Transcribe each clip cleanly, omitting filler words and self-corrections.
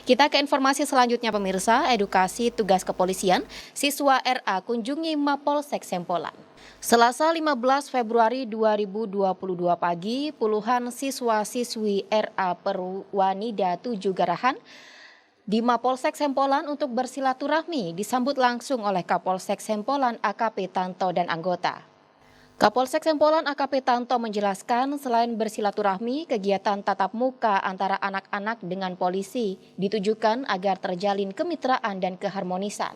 Kita ke informasi selanjutnya pemirsa, edukasi tugas kepolisian, siswa RA kunjungi Mapolsek Sempolan. Selasa 15 Februari 2022 pagi, puluhan siswa-siswi RA Perwanida 7 Garahan di Mapolsek Sempolan untuk bersilaturahmi disambut langsung oleh Kapolsek Sempolan AKP Tanto dan anggota. Kapolsek Sempolan AKP Tanto menjelaskan selain bersilaturahmi, kegiatan tatap muka antara anak-anak dengan polisi ditujukan agar terjalin kemitraan dan keharmonisan.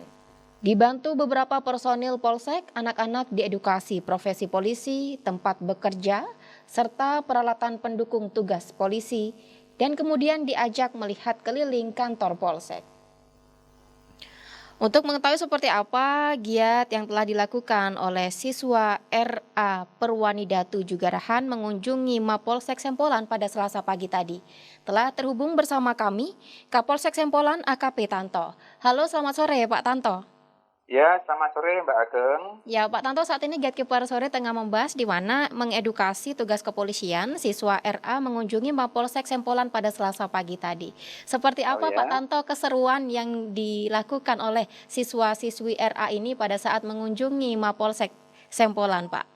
Dibantu beberapa personil polsek, anak-anak diedukasi profesi polisi, tempat bekerja, serta peralatan pendukung tugas polisi, dan kemudian diajak melihat keliling kantor polsek. Untuk mengetahui seperti apa giat yang telah dilakukan oleh siswa RA Perwanida 7 Garahan mengunjungi Mapolsek Sempolan pada Selasa pagi tadi, telah terhubung bersama kami Kapolsek Sempolan AKP Tanto. Halo, selamat sore Pak Tanto. Ya, selamat sore Mbak Ageng. Ya Pak Tanto, saat ini Gatekeeper Sore tengah membahas di mana mengedukasi tugas kepolisian, siswa RA mengunjungi Mapolsek Sempolan pada Selasa pagi tadi. Seperti apa Pak Tanto keseruan yang dilakukan oleh siswa-siswi RA ini pada saat mengunjungi Mapolsek Sempolan, Pak?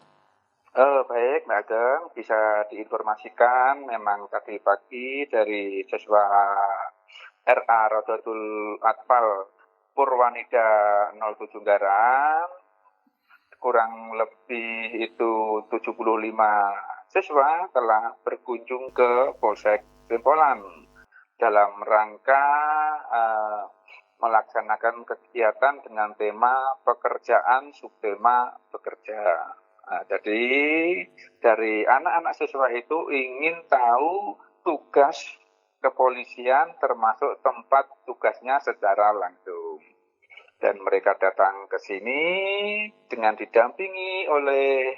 Baik Mbak Ageng, bisa diinformasikan memang tadi pagi dari siswa RA Rodotul Atfal Purwanida 07 Garan, kurang lebih itu 75 siswa telah berkunjung ke Polsek Sempolan dalam rangka melaksanakan kegiatan dengan tema pekerjaan subtema bekerja. Nah, jadi dari anak-anak siswa itu ingin tahu tugas kepolisian termasuk tempat tugasnya secara langsung. Dan mereka datang ke sini dengan didampingi oleh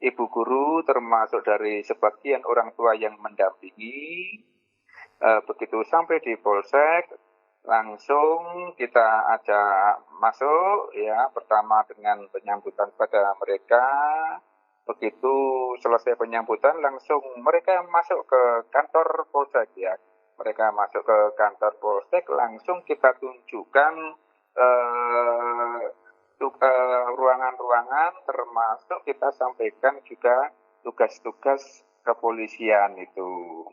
ibu guru termasuk dari sebagian orang tua yang mendampingi. Begitu sampai di Polsek, langsung kita ajak masuk ya, pertama dengan penyambutan pada mereka. Begitu selesai penyambutan langsung mereka masuk ke kantor Polsek ya. Mereka masuk ke kantor Polsek, langsung kita tunjukkan ruangan-ruangan, termasuk kita sampaikan juga tugas-tugas kepolisian itu.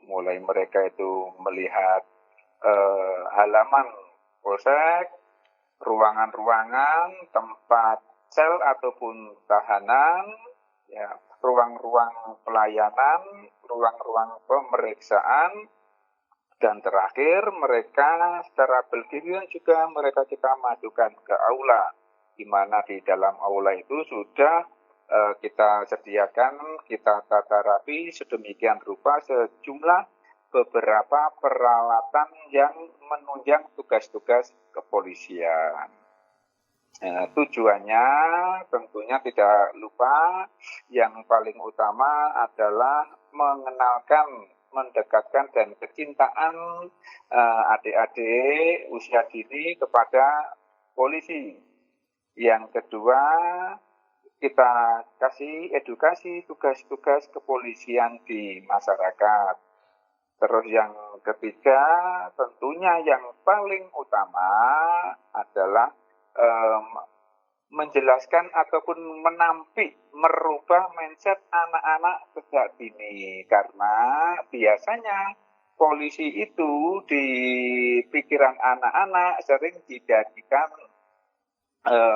Mulai mereka itu melihat halaman Polsek, ruangan-ruangan, tempat sel ataupun tahanan, ya, ruang-ruang pelayanan, ruang-ruang pemeriksaan, dan terakhir mereka secara bergiliran juga kita masukkan ke aula, di mana di dalam aula itu sudah kita sediakan, kita tata rapi sedemikian rupa sejumlah beberapa peralatan yang menunjang tugas-tugas kepolisian. Tujuannya tentunya tidak lupa, yang paling utama adalah mengenalkan, mendekatkan dan kecintaan adik-adik usia dini kepada polisi. Yang kedua, kita kasih edukasi tugas-tugas kepolisian di masyarakat. Terus yang ketiga, tentunya yang paling utama adalah menjelaskan ataupun menampik, merubah mindset anak-anak sejak dini. Karena biasanya polisi itu di pikiran anak-anak sering dijadikan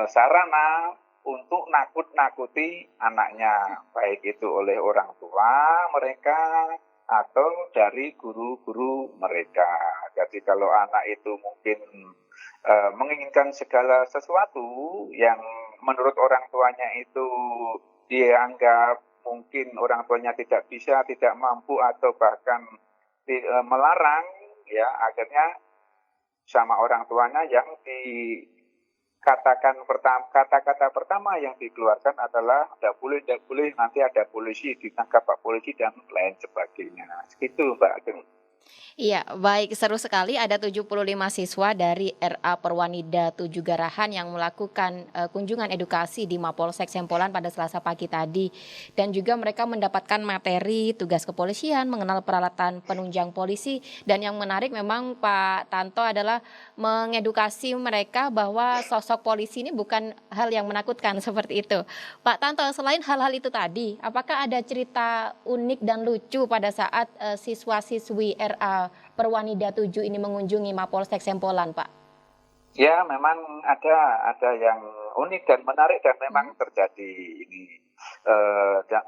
sarana untuk nakut-nakuti anaknya, baik itu oleh orang tua mereka atau dari guru-guru mereka. Jadi kalau anak itu mungkin menginginkan segala sesuatu yang menurut orang tuanya itu dianggap mungkin orang tuanya tidak bisa, tidak mampu atau bahkan melarang, ya akhirnya sama orang tuanya yang kata-kata pertama yang dikeluarkan adalah tidak boleh nanti ada polisi, ditangkap Pak polisi dan lain sebagainya. Itu Mbak Ageng. Iya, baik, seru sekali ada 75 siswa dari RA Perwanida 7 Garahan yang melakukan, kunjungan edukasi di Mapolsek Sempolan pada Selasa pagi tadi. Dan juga mereka mendapatkan materi tugas kepolisian, mengenal peralatan penunjang polisi, dan yang menarik memang Pak Tanto adalah mengedukasi mereka bahwa sosok polisi ini bukan hal yang menakutkan, seperti itu. Pak Tanto, selain hal-hal itu tadi, apakah ada cerita unik dan lucu pada saat, siswa-siswi RA Perwanida 7 ini mengunjungi Mapolsek Sempolan, Pak? Ya, memang ada yang unik dan menarik dan Mhm. memang terjadi ini. Dan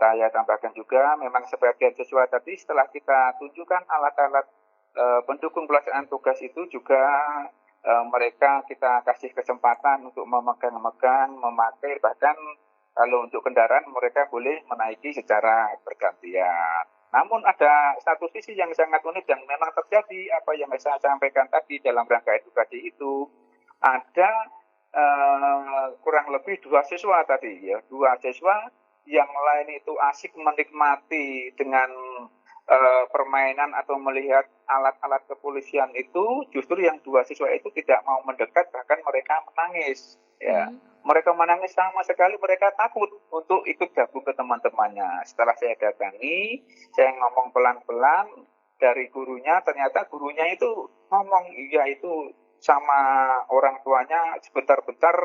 saya tambahkan juga memang sebagian siswa tadi setelah kita tunjukkan alat-alat, pendukung pelaksanaan tugas itu juga, mereka kita kasih kesempatan untuk memegang-megang, memakai, bahkan kalau untuk kendaraan mereka boleh menaiki secara bergantian. Namun ada satu sisi yang sangat unik yang memang terjadi, apa yang saya sampaikan tadi dalam rangka edukasi itu, ada, kurang lebih 2 siswa tadi ya, 2 siswa yang lain itu asik menikmati dengan, permainan atau melihat alat-alat kepolisian itu, justru yang 2 siswa itu tidak mau mendekat, bahkan mereka menangis, ya. Mmm. Mereka menangis sama sekali, mereka takut untuk ikut gabung ke teman-temannya. Setelah saya datangi, saya ngomong pelan-pelan dari gurunya, ternyata gurunya itu ngomong, iya itu sama orang tuanya sebentar-bentar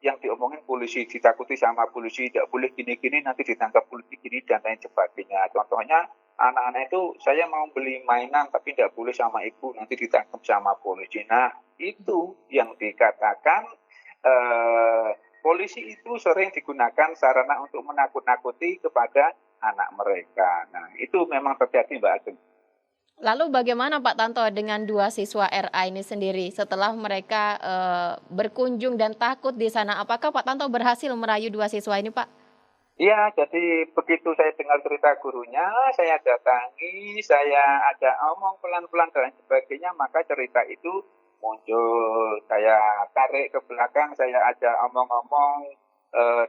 yang diomongin polisi, ditakuti sama polisi, tidak boleh gini-gini, nanti ditangkap polisi gini dan lain sebagainya. Contohnya anak-anak itu saya mau beli mainan tapi tidak boleh sama ibu, nanti ditangkap sama polisi. Nah, itu yang dikatakan polisi itu sering digunakan sarana untuk menakut-nakuti kepada anak mereka. Nah, itu memang terjadi, Mbak Ageng. Lalu bagaimana Pak Tanto dengan 2 siswa RA ini sendiri setelah mereka, berkunjung dan takut di sana? Apakah Pak Tanto berhasil merayu 2 siswa ini, Pak? Iya, jadi begitu saya dengar cerita gurunya, saya datangi, saya ajak omong pelan-pelan dan sebagainya, maka cerita itu muncul. Saya tarik ke belakang, saya ajak omong-omong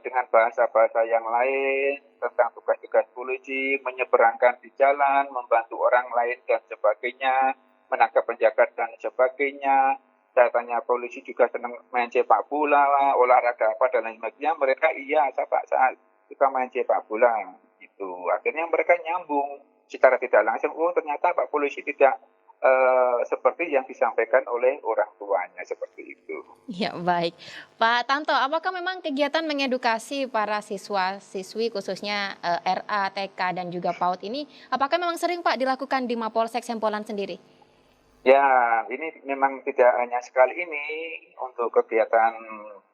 dengan bahasa-bahasa yang lain tentang tugas-tugas polisi, menyeberangkan di jalan, membantu orang lain dan sebagainya, menangkap penjaga dan sebagainya. Saya tanya polisi juga senang main sepak bola, olahraga apa dan lain sebagainya. Mereka iya, saya Pak, saat suka main sepak bola gitu. Akhirnya mereka nyambung secara tidak langsung, oh ternyata Pak polisi tidak seperti yang disampaikan oleh orang tuanya, seperti itu. Ya, baik. Pak Tanto, apakah memang kegiatan mengedukasi para siswa-siswi khususnya, RA, TK, dan juga PAUD ini, apakah memang sering Pak dilakukan di Mapolsek Sempolan sendiri? Ya, ini memang tidak hanya sekali ini untuk kegiatan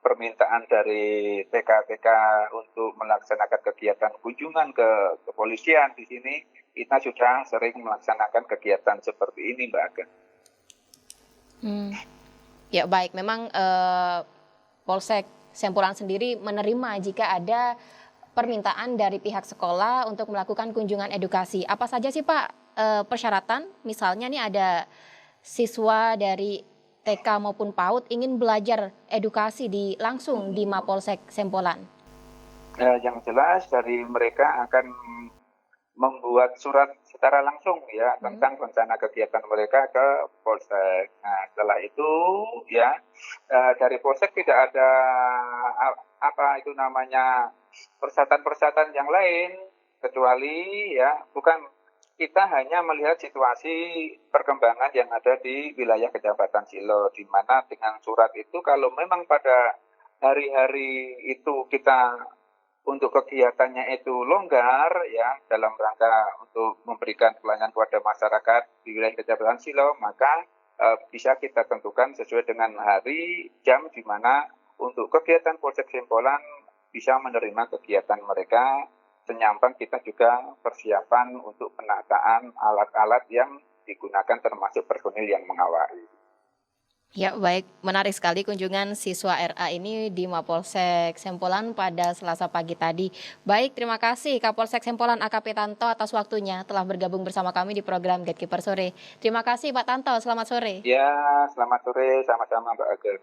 permintaan dari TK-TK untuk melaksanakan kegiatan kunjungan ke kepolisian di sini, kita sudah sering melaksanakan kegiatan seperti ini, Mbak Aga. Mmm. Ya, baik, memang, Polsek Sempolan sendiri menerima jika ada permintaan dari pihak sekolah untuk melakukan kunjungan edukasi. Apa saja sih Pak, persyaratan? Misalnya nih ada siswa dari TK maupun PAUD ingin belajar edukasi langsung di Mapolsek Sempolan. Yang jelas dari mereka akan membuat surat secara langsung ya Mhm. tentang rencana kegiatan mereka ke Polsek. Nah, setelah itu ya dari Polsek tidak ada apa itu namanya persyaratan-persyaratan yang lain kecuali ya bukan kita hanya melihat situasi perkembangan yang ada di wilayah Kecamatan Silo di mana dengan surat itu kalau memang pada hari-hari itu kita untuk kegiatannya itu longgar ya dalam rangka untuk memberikan pelayanan kepada masyarakat di wilayah Kecamatan Silo, maka bisa kita tentukan sesuai dengan hari, jam di mana untuk kegiatan Polsek Sempolan bisa menerima kegiatan mereka. Senyampang kita juga persiapan untuk penataan alat-alat yang digunakan termasuk personil yang mengawali. Ya, baik, menarik sekali kunjungan siswa RA ini di Mapolsek Sempolan pada Selasa pagi tadi. Baik, terima kasih Kapolsek Sempolan AKP Tanto atas waktunya telah bergabung bersama kami di program Gatekeeper Sore. Terima kasih Pak Tanto, selamat sore. Ya, selamat sore, sama-sama Mbak Aga.